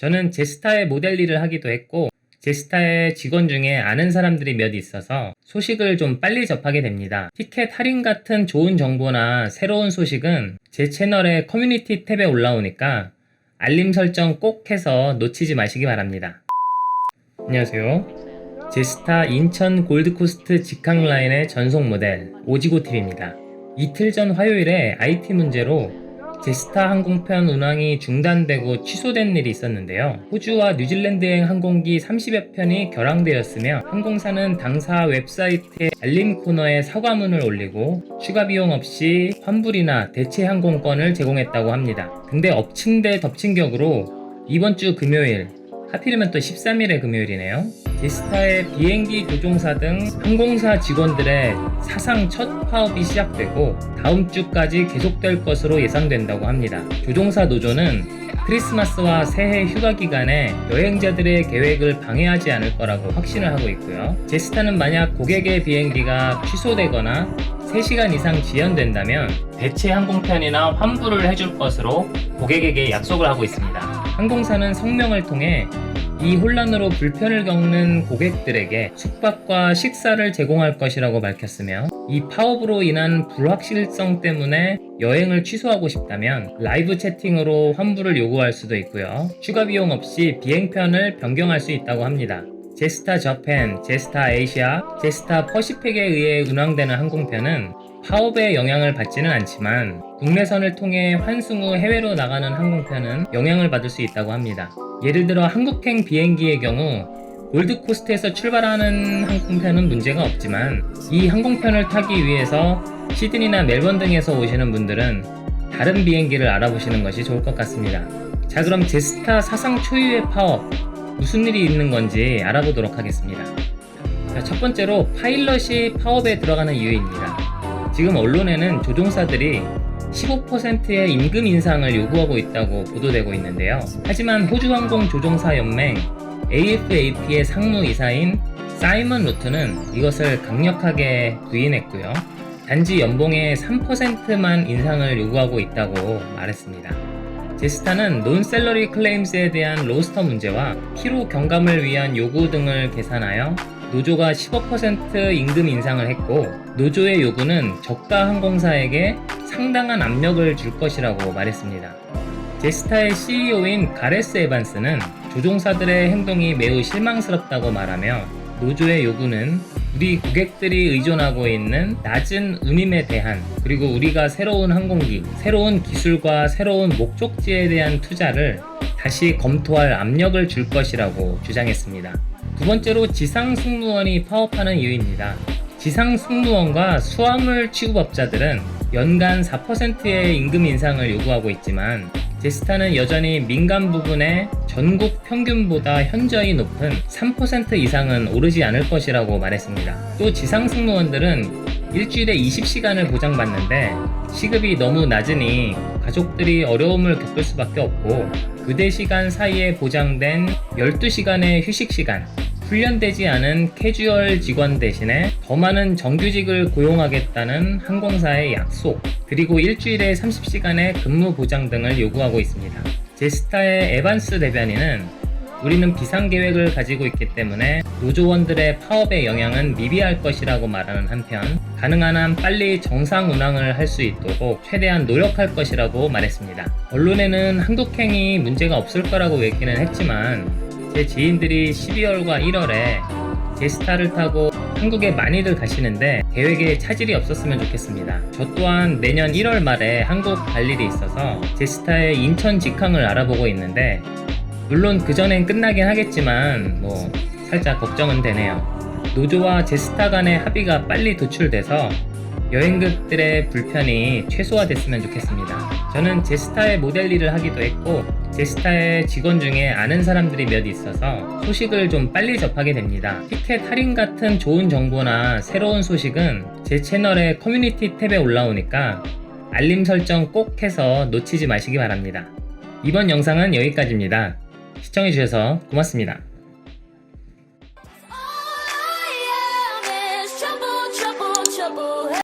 저는 제스타의 모델 일을 하기도 했고 제스타의 직원 중에 아는 사람들이 몇 있어서 소식을 좀 빨리 접하게 됩니다. 티켓 할인 같은 좋은 정보나 새로운 소식은 제 채널의 커뮤니티 탭에 올라오니까 알림 설정 꼭 해서 놓치지 마시기 바랍니다. 안녕하세요. 제스타 인천 골드코스트 직항 라인의 전속 모델 오지고TV입니다. 이틀 전 화요일에 IT 문제로 제스타 항공편 운항이 중단되고 취소된 일이 있었는데요. 호주와 뉴질랜드행 항공기 30여 편이 결항되었으며 항공사는 당사 웹사이트에 알림 코너에 사과문을 올리고 추가 비용 없이 환불이나 대체 항공권을 제공했다고 합니다. 근데 엎친 데 덮친 격으로 이번 주 금요일, 하필이면 또 13일의 금요일이네요. 제스타의 비행기 조종사 등 항공사 직원들의 사상 첫 파업이 시작되고 다음 주까지 계속될 것으로 예상된다고 합니다. 조종사 노조는 크리스마스와 새해 휴가 기간에 여행자들의 계획을 방해하지 않을 거라고 확신을 하고 있고요. 제스타는 만약 고객의 비행기가 취소되거나 3시간 이상 지연된다면 대체 항공편이나 환불을 해줄 것으로 고객에게 약속을 하고 있습니다. 항공사는 성명을 통해 이 혼란으로 불편을 겪는 고객들에게 숙박과 식사를 제공할 것이라고 밝혔으며 이 파업으로 인한 불확실성 때문에 여행을 취소하고 싶다면 라이브 채팅으로 환불을 요구할 수도 있고요. 추가 비용 없이 비행편을 변경할 수 있다고 합니다. 제스타 저팬, 제스타 아시아, 제스타 퍼시픽에 의해 운항되는 항공편은 파업에 영향을 받지는 않지만 국내선을 통해 환승 후 해외로 나가는 항공편은 영향을 받을 수 있다고 합니다. 예를 들어 한국행 비행기의 경우 골드코스트에서 출발하는 항공편은 문제가 없지만 이 항공편을 타기 위해서 시드니나 멜번 등에서 오시는 분들은 다른 비행기를 알아보시는 것이 좋을 것 같습니다. 자, 그럼 제스타 사상 초유의 파업, 무슨 일이 있는 건지 알아보도록 하겠습니다. 자, 첫 번째로 파일럿이 파업에 들어가는 이유입니다. 지금 언론에는 조종사들이 15%의 임금 인상을 요구하고 있다고 보도되고 있는데요. 하지만 호주항공 조종사 연맹 AFAP의 상무이사인 사이먼 루트는 이것을 강력하게 부인했고요. 단지 연봉의 3%만 인상을 요구하고 있다고 말했습니다. 제스타는 논셀러리 클레임스에 대한 로스터 문제와 피로 경감을 위한 요구 등을 계산하여 노조가 15% 임금 인상을 했고 노조의 요구는 저가 항공사에게 상당한 압력을 줄 것이라고 말했습니다. 제스타의 CEO인 가레스 에반스는 조종사들의 행동이 매우 실망스럽다고 말하며 노조의 요구는 우리 고객들이 의존하고 있는 낮은 운임에 대한 그리고 우리가 새로운 항공기, 새로운 기술과 새로운 목적지에 대한 투자를 다시 검토할 압력을 줄 것이라고 주장했습니다. 두 번째로 지상 승무원이 파업하는 이유입니다. 지상 승무원과 수화물 취급업자들은 연간 4%의 임금 인상을 요구하고 있지만 제스타는 여전히 민간 부분에 전국 평균보다 현저히 높은 3% 이상은 오르지 않을 것이라고 말했습니다. 또 지상 승무원들은 일주일에 20시간을 보장받는데 시급이 너무 낮으니 가족들이 어려움을 겪을 수밖에 없고 교대 시간 사이에 보장된 12시간의 휴식 시간, 훈련되지 않은 캐주얼 직원 대신에 더 많은 정규직을 고용하겠다는 항공사의 약속, 그리고 일주일에 30시간의 근무 보장 등을 요구하고 있습니다. 제스타의 에반스 대변인은 우리는 비상계획을 가지고 있기 때문에 노조원들의 파업의 영향은 미비할 것이라고 말하는 한편 가능한 한 빨리 정상 운항을 할 수 있도록 최대한 노력할 것이라고 말했습니다. 언론에는 한국행이 문제가 없을 거라고 얘기는 했지만 제 지인들이 12월과 1월에 제스타를 타고 한국에 많이들 가시는데 계획에 차질이 없었으면 좋겠습니다. 저 또한 내년 1월 말에 한국 갈 일이 있어서 제스타의 인천 직항을 알아보고 있는데 물론 그전엔 끝나긴 하겠지만 살짝 걱정은 되네요. 노조와 제스타 간의 합의가 빨리 도출돼서 여행객들의 불편이 최소화됐으면 좋겠습니다. 저는 제스타의 모델 일을 하기도 했고 제스타의 직원 중에 아는 사람들이 몇 있어서 소식을 좀 빨리 접하게 됩니다. 티켓 할인 같은 좋은 정보나 새로운 소식은 제 채널의 커뮤니티 탭에 올라오니까 알림 설정 꼭 해서 놓치지 마시기 바랍니다. 이번 영상은 여기까지입니다. 시청해주셔서 고맙습니다. All I am is trouble, trouble, trouble.